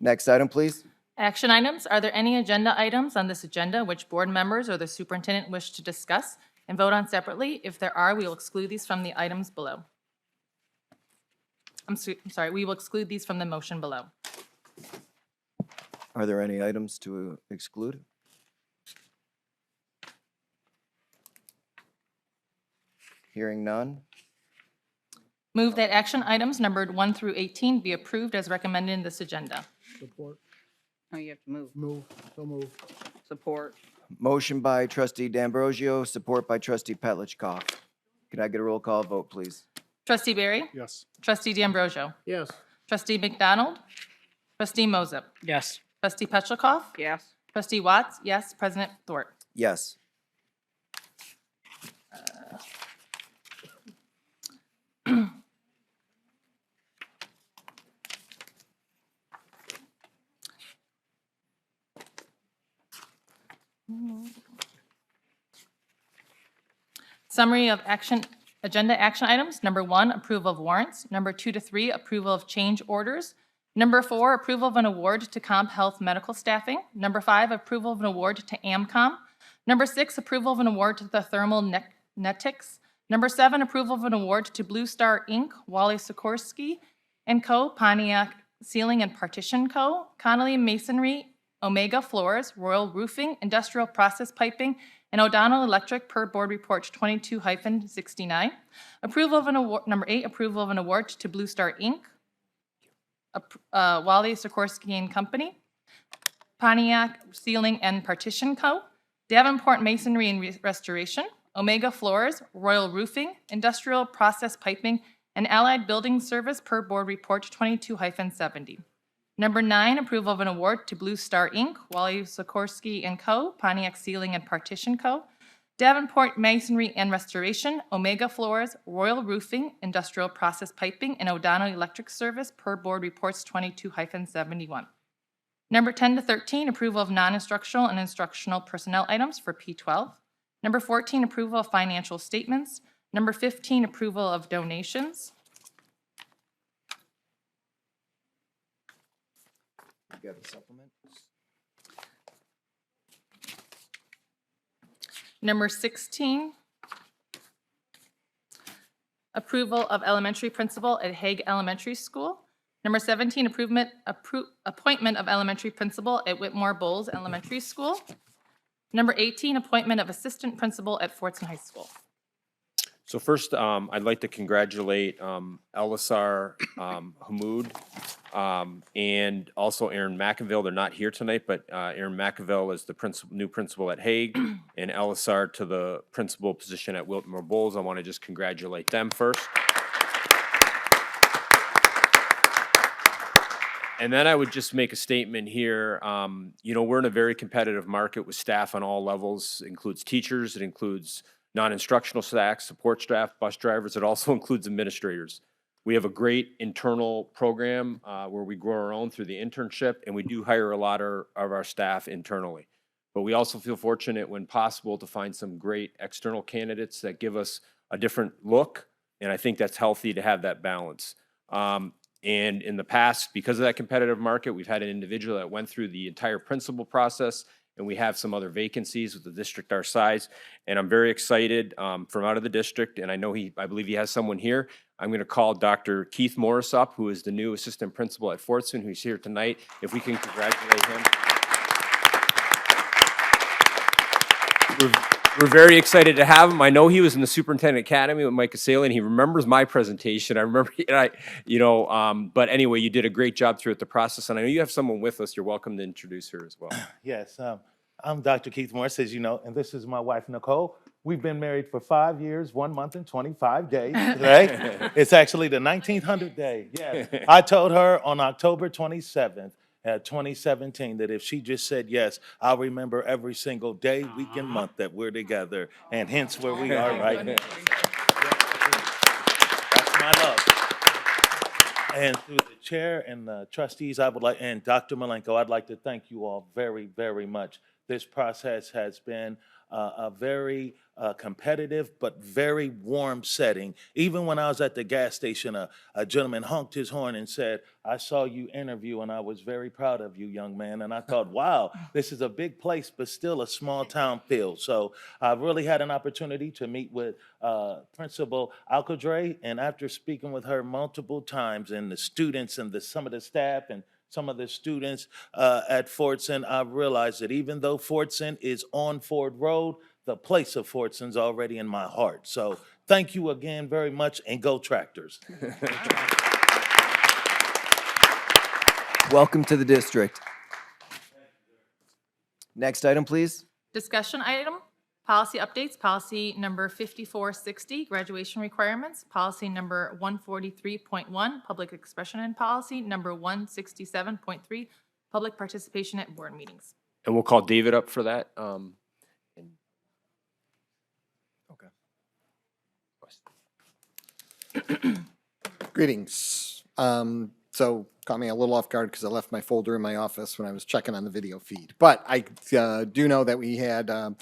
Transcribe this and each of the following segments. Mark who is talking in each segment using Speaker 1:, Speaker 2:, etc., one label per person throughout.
Speaker 1: Next item, please.
Speaker 2: Action items. Are there any agenda items on this agenda which board members or the superintendent wish to discuss and vote on separately? If there are, we will exclude these from the items below. I'm sorry, we will exclude these from the motion below.
Speaker 1: Are there any items to exclude? Hearing none.
Speaker 2: Move that action items numbered 1 through 18 be approved as recommended in this agenda.
Speaker 3: Support.
Speaker 4: Oh, you have to move.
Speaker 3: Move. So move.
Speaker 4: Support.
Speaker 1: Motion by trustee D'Ambrosio, support by trustee Petlicoff. Can I get a roll call vote, please?
Speaker 2: Trustee Barry?
Speaker 3: Yes.
Speaker 2: Trustee D'Ambrosio?
Speaker 3: Yes.
Speaker 2: Trustee McDonald? Trustee Moses?
Speaker 3: Yes.
Speaker 2: Trustee Petlicoff?
Speaker 4: Yes.
Speaker 2: Trustee Watts? Yes. President Thorpe?
Speaker 1: Yes.
Speaker 2: Summary of agenda action items. Number 1, approval of warrants. Number 2 to 3, approval of change orders. Number 4, approval of an award to Comp Health Medical Staffing. Number 5, approval of an award to AMCOM. Number 6, approval of an award to the Thermalnetics. Number 7, approval of an award to Blue Star Inc., Wally Sikorsky & Co., Pontiac Ceiling and Partition Co., Connolly Masonry, Omega Floors, Royal Roofing, Industrial Process Piping, and O'Donnell Electric per Board Report 22-69. Approval of an award. Number 8, approval of an award to Blue Star Inc., Wally Sikorsky and Company, Pontiac Ceiling and Partition Co., Davenport Masonry and Restoration, Omega Floors, Royal Roofing, Industrial Process Piping, and Allied Building Service per Board Report 22-70. Number 9, approval of an award to Blue Star Inc., Wally Sikorsky and Co., Pontiac Ceiling and Partition Co., Davenport Masonry and Restoration, Omega Floors, Royal Roofing, Industrial Process Piping, and O'Donnell Electric Service per Board Reports 22-71. Number 10 to 13, approval of non-instructional and instructional personnel items for P12. Number 14, approval of financial statements. Number 15, approval of donations.
Speaker 1: You got a supplement?
Speaker 2: Number 16, approval of elementary principal at Hague Elementary School. Number 17, appointment of elementary principal at Whitmore Bowles Elementary School. Number 18, appointment of assistant principal at Fortson High School.
Speaker 5: So first, I'd like to congratulate Elisar Hamoud and also Aaron McAville. They're not here tonight, but Aaron McAville is the new principal at Hague, and Elisar to the principal position at Whitmore Bowles. I want to just congratulate them first. And then I would just make a statement here. You know, we're in a very competitive market with staff on all levels. It includes teachers, it includes non-instructional staff, support staff, bus drivers. It also includes administrators. We have a great internal program where we grow our own through the internship, and we do hire a lot of our staff internally. But we also feel fortunate when possible to find some great external candidates that give us a different look, and I think that's healthy to have that balance. And in the past, because of that competitive market, we've had an individual that went through the entire principal process, and we have some other vacancies with the district our size. And I'm very excited from out of the district, and I believe he has someone here. I'm going to call Dr. Keith Morris up, who is the new assistant principal at Fortson, who's here tonight. If we can congratulate him. We're very excited to have him. I know he was in the Superintendent Academy with Mike Casale. He remembers my presentation. I remember, but anyway, you did a great job throughout the process. And I know you have someone with us. You're welcome to introduce her as well.
Speaker 6: Yes, I'm Dr. Keith Morris, as you know, and this is my wife, Nicole. We've been married for 5 years, 1 month and 25 days today. It's actually the 1900th day. Yes. I told her on October 27th, 2017, that if she just said yes, I'll remember every single day, week, and month that we're together, and hence where we are right now. That's my love. And through the chair and the trustees, and Dr. Malenko, I'd like to thank you all very, very much. This process has been a very competitive but very warm setting. Even when I was at the gas station, a gentleman honked his horn and said, "I saw you interview and I was very proud of you, young man." And I thought, wow, this is a big place, but still a small town feel. So I've really had an opportunity to meet with Principal Alcadre, and after speaking with her multiple times, and the students and some of the staff and some of the students at Fortson, I've realized that even though Fortson is on Ford Road, the place of Fortson's already in my heart. So thank you again very much, and go Tractors.
Speaker 1: Welcome to the district. Next item, please.
Speaker 2: Discussion item, policy updates, policy number 5460, graduation requirements, policy number 143.1, public expression and policy number 167.3, public participation at board meetings.
Speaker 5: And we'll call David up for that.
Speaker 3: Greetings. So caught me a little off guard because I left my folder in my office when I was checking on the video feed. But I do know that we have the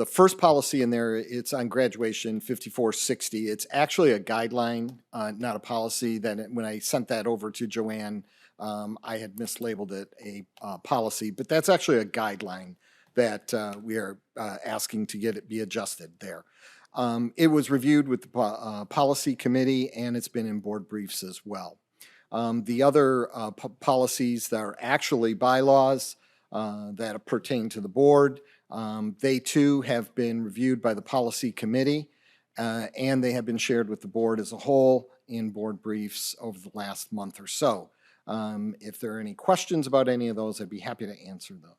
Speaker 3: first policy in there. It's on graduation, 5460. It's actually a guideline, not a policy. That when I sent that over to Joanne, I had mislabeled it a policy, but that's actually a guideline that we are asking to get it be adjusted there. It was reviewed with the policy committee, and it's been in board briefs as well. The other policies that are actually bylaws that pertain to the board, they too have been reviewed by the policy committee, and they have been shared with the board as a whole in board briefs over the last month or so. If there are any questions about any of those, I'd be happy to answer them.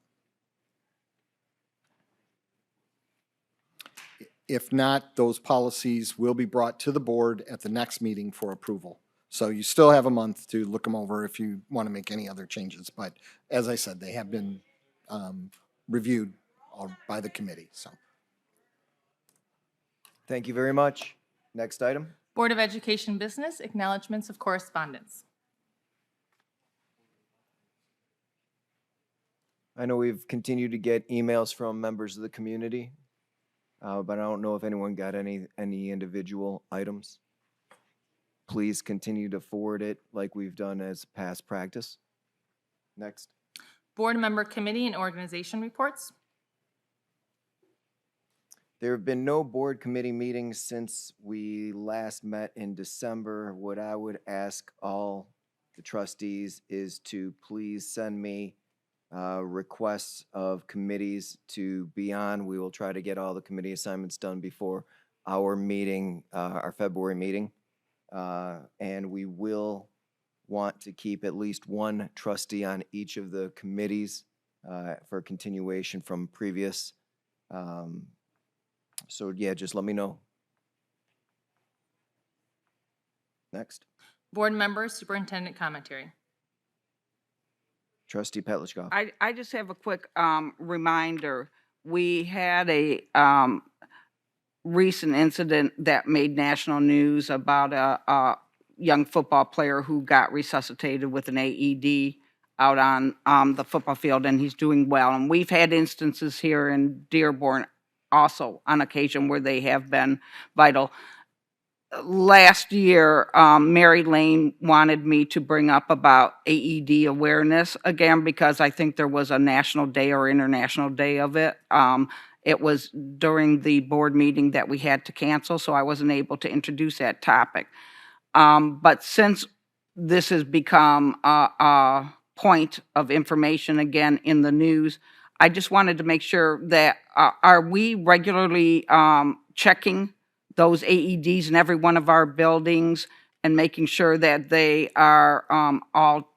Speaker 3: If not, those policies will be brought to the board at the next meeting for approval. So you still have a month to look them over if you want to make any other changes. But as I said, they have been reviewed by the committee. So
Speaker 1: Thank you very much. Next item.
Speaker 2: Board of Education business, acknowledgements of correspondence.
Speaker 1: I know we've continued to get emails from members of the community, but I don't know if anyone got any individual items. Please continue to forward it like we've done as past practice. Next.
Speaker 2: Board member committee and organization reports.
Speaker 1: There have been no board committee meetings since we last met in December. What I would ask all the trustees is to please send me requests of committees to be on. We will try to get all the committee assignments done before our meeting, our February meeting. And we will want to keep at least one trustee on each of the committees for continuation from previous. So yeah, just let me know. Next.
Speaker 2: Board members, superintendent commentary.
Speaker 1: Trustee Petlicoff.
Speaker 4: I just have a quick reminder. We had a recent incident that made national news about a young football player who got resuscitated with an AED out on the football field, and he's doing well. And we've had instances here in Dearborn also on occasion where they have been vital. Last year, Mary Lane wanted me to bring up about AED awareness again, because I think there was a national day or international day of it. It was during the board meeting that we had to cancel, so I wasn't able to introduce that topic. But since this has become a point of information again in the news, I just wanted to make sure that, are we regularly checking those AEDs in every one of our buildings and making sure that they are all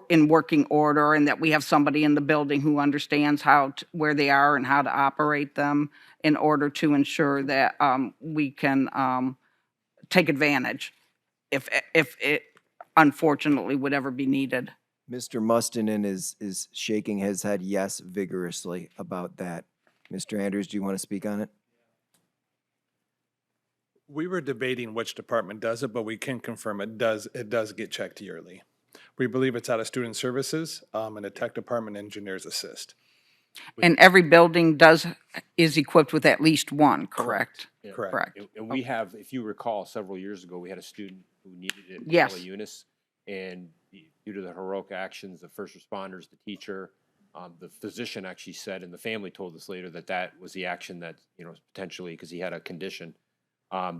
Speaker 4: in working order, and that we have somebody in the building who understands where they are and how to operate them in order to ensure that we can take advantage if it unfortunately would ever be needed.
Speaker 1: Mr. Mustonen is shaking his head yes vigorously about that. Mr. Andrews, do you want to speak on it?
Speaker 7: We were debating which department does it, but we can confirm it does get checked yearly. We believe it's out of student services, and the tech department engineers assist.
Speaker 4: And every building is equipped with at least one, correct?
Speaker 5: Yeah.
Speaker 7: Correct.
Speaker 4: Correct.
Speaker 5: And we have, if you recall, several years ago, we had a student who needed it in
Speaker 4: Yes.
Speaker 5: Eunice. And due to the heroic actions, the first responders, the teacher, the physician actually said, and the family told us later that that was the action that, potentially, because he had a condition.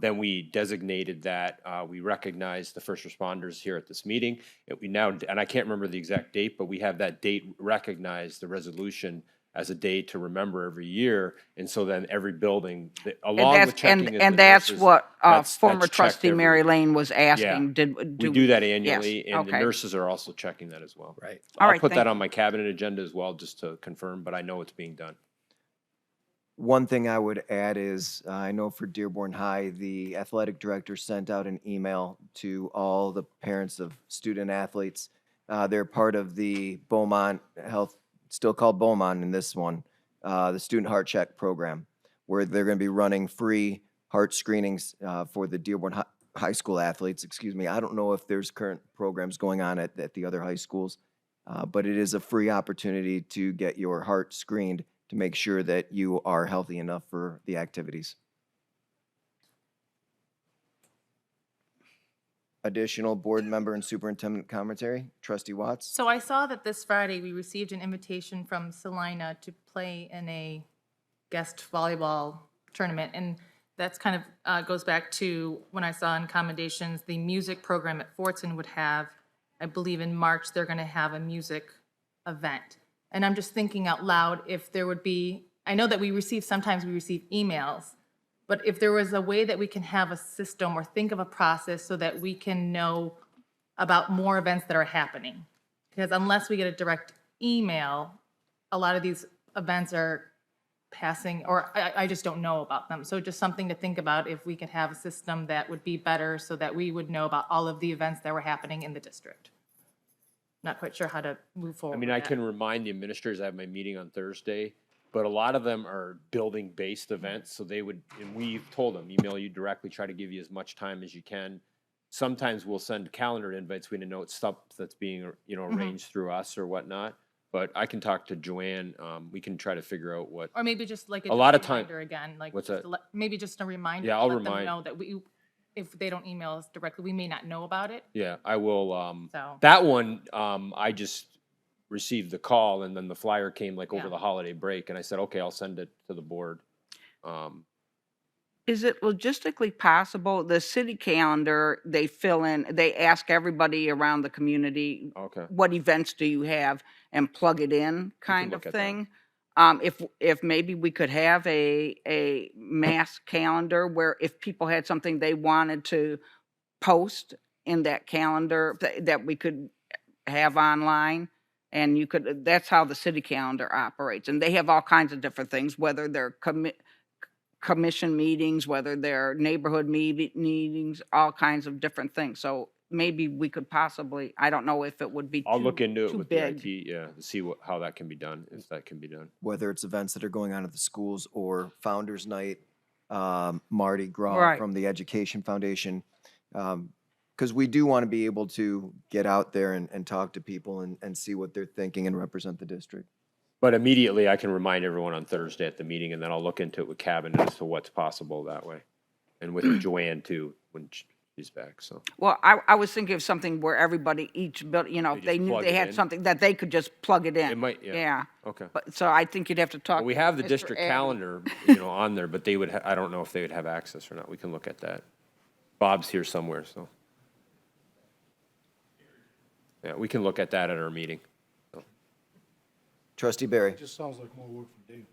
Speaker 5: Then we designated that, we recognized the first responders here at this meeting. And I can't remember the exact date, but we have that date recognized, the resolution, as a day to remember every year. And so then every building, along with checking.
Speaker 4: And that's what former
Speaker 5: that's
Speaker 4: trustee
Speaker 5: checked every
Speaker 4: Mary
Speaker 5: year.
Speaker 4: Lane was asking.
Speaker 5: We do that annually,
Speaker 4: Yes,
Speaker 5: and the
Speaker 4: okay.
Speaker 5: nurses are also checking that as well.
Speaker 7: Right.
Speaker 4: All
Speaker 5: I'll
Speaker 4: right,
Speaker 5: put
Speaker 4: thank
Speaker 5: that
Speaker 4: you.
Speaker 5: on my cabinet agenda as well, just to confirm, but I know it's being done.
Speaker 1: One thing I would add is, I know for Dearborn High, the athletic director sent out an email to all the parents of student athletes. They're part of the Beaumont Health, still called Beaumont in this one, the Student Heart Check program, where they're going to be running free heart screenings for the Dearborn High School athletes. Excuse me. I don't know if there's current programs going on at the other high schools, but it is a free opportunity to get your heart screened to make sure that you are healthy enough for the activities. Additional board member and superintendent commentary, Trustee Watts.
Speaker 2: So I saw that this Friday, we received an invitation from Salina to play in a guest volleyball tournament. And that's kind of goes back to when I saw in commendations, the music program at Fortson would have, I believe in March, they're going to have a music event. And I'm just thinking out loud, if there would be, I know that sometimes we receive emails, but if there was a way that we can have a system or think of a process so that we can know about more events that are happening. Because unless we get a direct email, a lot of these events are passing, or I just don't know about them. So just something to think about, if we could have a system that would be better so that we would know about all of the events that were happening in the district. Not quite sure how to move forward.
Speaker 5: I mean,
Speaker 2: with
Speaker 5: I
Speaker 2: that.
Speaker 5: can remind the administrators, I have my meeting on Thursday, but a lot of them are building-based events, so they would, and we've told them, email you directly, try to give you as much time as you can. Sometimes we'll send calendar invites, we know it's stuff that's being, arranged through us or whatnot, but I can talk to Joanne, we can try to figure out what,
Speaker 2: Or maybe just like
Speaker 5: A lot of time-
Speaker 2: reminder again, like.
Speaker 5: What's
Speaker 2: just
Speaker 5: that?
Speaker 2: to maybe just a reminder.
Speaker 5: Yeah,
Speaker 2: to
Speaker 5: I'll
Speaker 2: let them
Speaker 5: remind-
Speaker 2: know that if they don't email us directly, we may not know about it.
Speaker 5: yeah, I will,
Speaker 2: So-
Speaker 5: that one, I just received the call, and then the flyer came like over
Speaker 2: Yeah.
Speaker 5: the holiday break, and I said, okay, I'll send it to the board.
Speaker 4: Is it logistically possible, the city calendar, they fill in, they ask everybody around the community,
Speaker 5: Okay.
Speaker 4: what events do you have, and plug it in kind of
Speaker 5: look at that.
Speaker 4: thing? If maybe we could have a mass calendar where if people had something they wanted to post in that calendar, that we could have online, and you could, that's how the city calendar operates. And they have all kinds of different things, whether they're commission meetings, whether they're neighborhood meetings, all kinds of different things. So maybe we could possibly, I don't know if it would be
Speaker 5: I'll look into it
Speaker 4: too
Speaker 5: with
Speaker 4: big.
Speaker 5: the IT, yeah, to see how that can be done, if that can be done.
Speaker 1: Whether it's events that are going on at the schools or Founder's Night, Mardi Gras
Speaker 4: Right.
Speaker 1: from the Education Foundation. Because we do want to be able to get out there and talk to people and see what they're thinking and represent the district.
Speaker 5: But immediately, I can remind everyone on Thursday at the meeting, and then I'll look into it with Cabinet as to what's possible that way. And with Joanne too, when she's back, so.
Speaker 4: Well, I was thinking of something where everybody, each build,
Speaker 5: They
Speaker 4: if they
Speaker 5: just
Speaker 4: knew
Speaker 5: plug
Speaker 4: they
Speaker 5: it
Speaker 4: had
Speaker 5: in?
Speaker 4: something, that they could just plug it in.
Speaker 5: It might, yeah.
Speaker 4: Yeah.
Speaker 5: Okay.
Speaker 4: But, so I think you'd have to talk.
Speaker 5: Well, we
Speaker 4: to
Speaker 5: have the
Speaker 4: Mr.
Speaker 5: district
Speaker 4: Adams.
Speaker 5: calendar, on there, but they would, I don't know if they would have access or not. We can look at that. Bob's here somewhere, so. Yeah, we can look at that at our meeting.
Speaker 1: Trustee Barry.
Speaker 8: Just sounds like more work from Dave.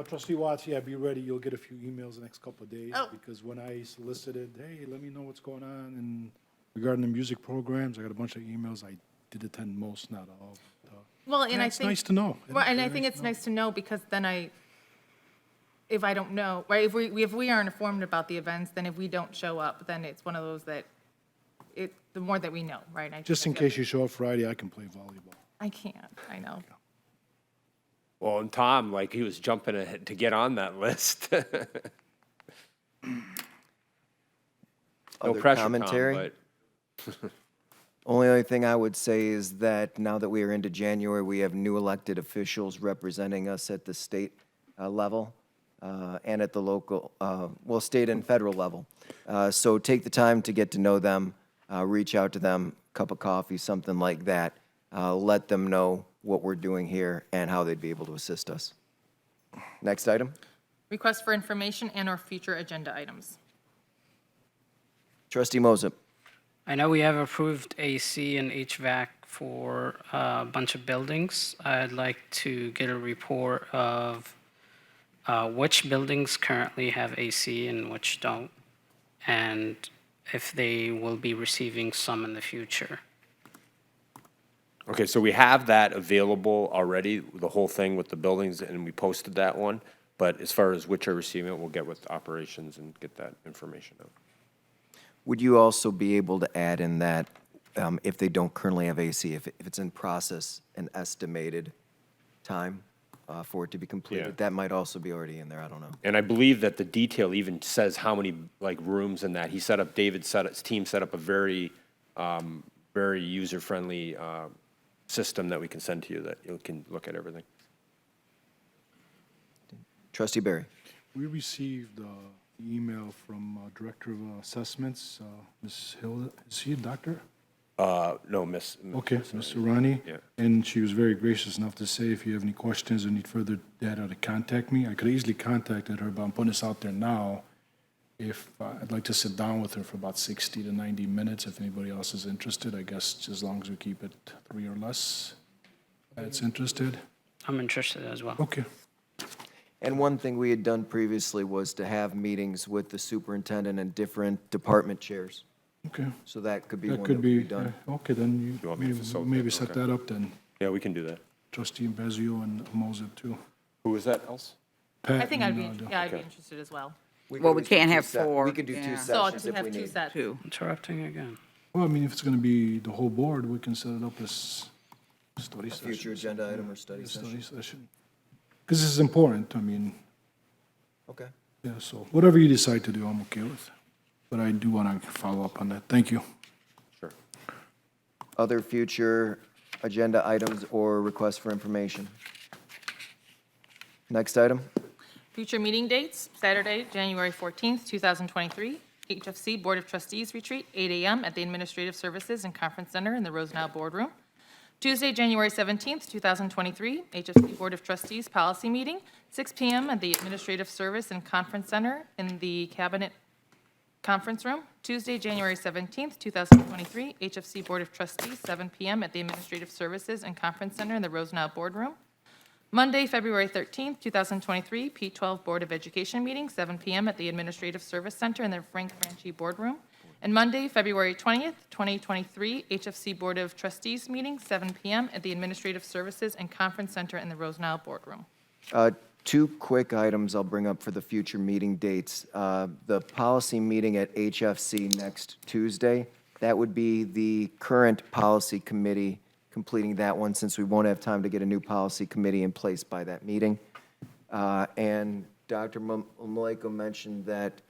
Speaker 8: Trustee Watts, yeah, be ready. You'll get a few emails the next couple of days.
Speaker 2: Oh.
Speaker 8: Because when I solicited, hey, let me know what's going on, and regarding the music programs, I got a bunch of emails. I did attend most, not all. But,
Speaker 2: Well, and
Speaker 8: yeah,
Speaker 2: I
Speaker 8: it's
Speaker 2: think.
Speaker 8: nice to know.
Speaker 2: Well, and I
Speaker 8: Very
Speaker 2: think
Speaker 8: nice
Speaker 2: it's
Speaker 8: to know.
Speaker 2: nice to know, because then if I don't know, right, if we aren't informed about the events, then if we don't show up, then it's one of those that the more that we know, right?
Speaker 8: Just in case you show up Friday, I can play volleyball.
Speaker 2: I can't, I know.
Speaker 5: Well, and Tom, like, he was jumping ahead to get on that list. No
Speaker 1: Other
Speaker 5: pressure, Tom,
Speaker 1: commentary?
Speaker 5: but
Speaker 1: Only other thing I would say is that now that we are into January, we have new elected officials representing us at the state level and at the local, well, state and federal level. So take the time to get to know them, reach out to them, cup of coffee, something like that. Let them know what we're doing here and how they'd be able to assist us. Next item.
Speaker 2: Request for information and/or future agenda items.
Speaker 1: Trustee Moses.
Speaker 9: I know we have approved AC and HVAC for a bunch of buildings. I'd like to get a report of which buildings currently have AC and which don't, and if they will be receiving some in the future.
Speaker 5: Okay, so we have that available already, the whole thing with the buildings, and we posted that one. But as far as which are receiving it, we'll get with operations and get that information out.
Speaker 1: Would you also be able to add in that if they don't currently have AC, if it's in process, an estimated time for it to be completed?
Speaker 5: Yeah.
Speaker 1: That might also be already in there, I don't know.
Speaker 5: And I believe that the detail even says how many, like, rooms and that. His team set up a very, very user-friendly system that we can send to you that you can look at everything.
Speaker 1: Trustee Barry.
Speaker 8: We received email from Director of Assessments, Ms. Hilda, is she a doctor?
Speaker 5: No, Miss.
Speaker 8: Okay, Ms. Rani.
Speaker 5: Yeah.
Speaker 8: And she was very gracious enough to say if you have any questions or need further data to contact me. I could easily contacted her, but I'm putting this out there now. If I'd like to sit down with her for about 60 to 90 minutes, if anybody else is interested, I guess as long as we keep it 3 or less, that's interested.
Speaker 9: I'm interested as well.
Speaker 8: Okay.
Speaker 1: And one thing we had done previously was to have meetings with the superintendent and different department chairs.
Speaker 8: Okay.
Speaker 1: So that could be
Speaker 8: That
Speaker 1: one
Speaker 8: could
Speaker 1: that
Speaker 8: be,
Speaker 1: would be done.
Speaker 8: okay, then
Speaker 5: You want me to facilitate?
Speaker 8: maybe set
Speaker 5: Okay.
Speaker 8: that up then.
Speaker 5: Yeah, we can do that.
Speaker 8: Trustee Bezio and Moses too.
Speaker 5: Who is that else?
Speaker 2: I think I'd be,
Speaker 8: Pat and,
Speaker 2: yeah, I'd be
Speaker 5: Okay.
Speaker 2: interested as well.
Speaker 1: could
Speaker 4: Well, we
Speaker 1: always do
Speaker 4: can't
Speaker 1: two
Speaker 4: have
Speaker 1: se-
Speaker 4: 4,
Speaker 1: We could do two
Speaker 4: yeah.
Speaker 2: So
Speaker 1: sessions
Speaker 2: to
Speaker 1: if
Speaker 2: have
Speaker 1: we
Speaker 2: 2
Speaker 1: need.
Speaker 2: sets.
Speaker 4: 2.
Speaker 9: Interrupting again.
Speaker 8: Well, I mean, if it's gonna be the whole board, we can set it up as study session.
Speaker 1: Future agenda item or study
Speaker 8: Study
Speaker 1: session.
Speaker 8: session. Because this is important, I mean,
Speaker 1: Okay.
Speaker 8: yeah, so whatever you decide to do, I'm okay with. But I do want to follow up on that. Thank you.
Speaker 5: Sure.
Speaker 1: Other future agenda items or requests for information? Next item.
Speaker 2: Future meeting dates, Saturday, January 14th, 2023, HFC Board of Trustees Retreat, 8 a.m. at the Administrative Services and Conference Center in the Rosenau Boardroom. Tuesday, January 17th, 2023, HFC Board of Trustees Policy Meeting, 6 p.m. at the Administrative Service and Conference Center in the Cabinet Conference Room. Tuesday, January 17th, 2023, HFC Board of Trustees, 7 p.m. at the Administrative Services and Conference Center in the Rosenau Boardroom. Monday, February 13th, 2023, P12 Board of Education meeting, 7 p.m. at the Administrative Service Center in the Frank Franchi Boardroom. And Monday, February 20th, 2023, HFC Board of Trustees meeting, 7 p.m. at the Administrative Services and Conference Center in the Rosenau Boardroom.
Speaker 1: Two quick items I'll bring up for the future meeting dates. The policy meeting at HFC next Tuesday, that would be the current policy committee completing that one, since we won't have time to get a new policy committee in place by that meeting. And Dr. Maleko mentioned that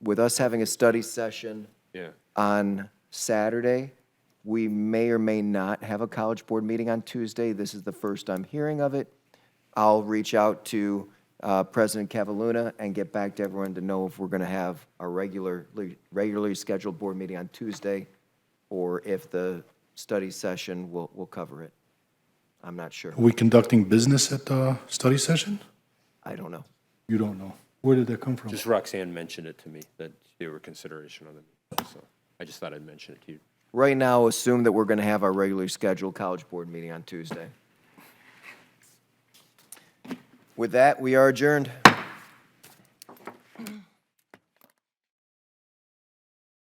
Speaker 1: with us having a study session
Speaker 5: Yeah.
Speaker 1: on Saturday, we may or may not have a college board meeting on Tuesday. This is the first I'm hearing of it. I'll reach out to President Cavaluna and get back to everyone to know if we're going to have a regularly scheduled board meeting on Tuesday, or if the study session will cover it. I'm not sure.
Speaker 8: Are we conducting business at the study session?
Speaker 1: I don't know.
Speaker 8: You don't know. Where did that come from?
Speaker 5: Just Roxanne mentioned it to me, that they were consideration on the meeting, so I just thought I'd mention it to you.
Speaker 1: Right now, assume that we're going to have our regularly scheduled college board meeting on Tuesday. With that, we are adjourned.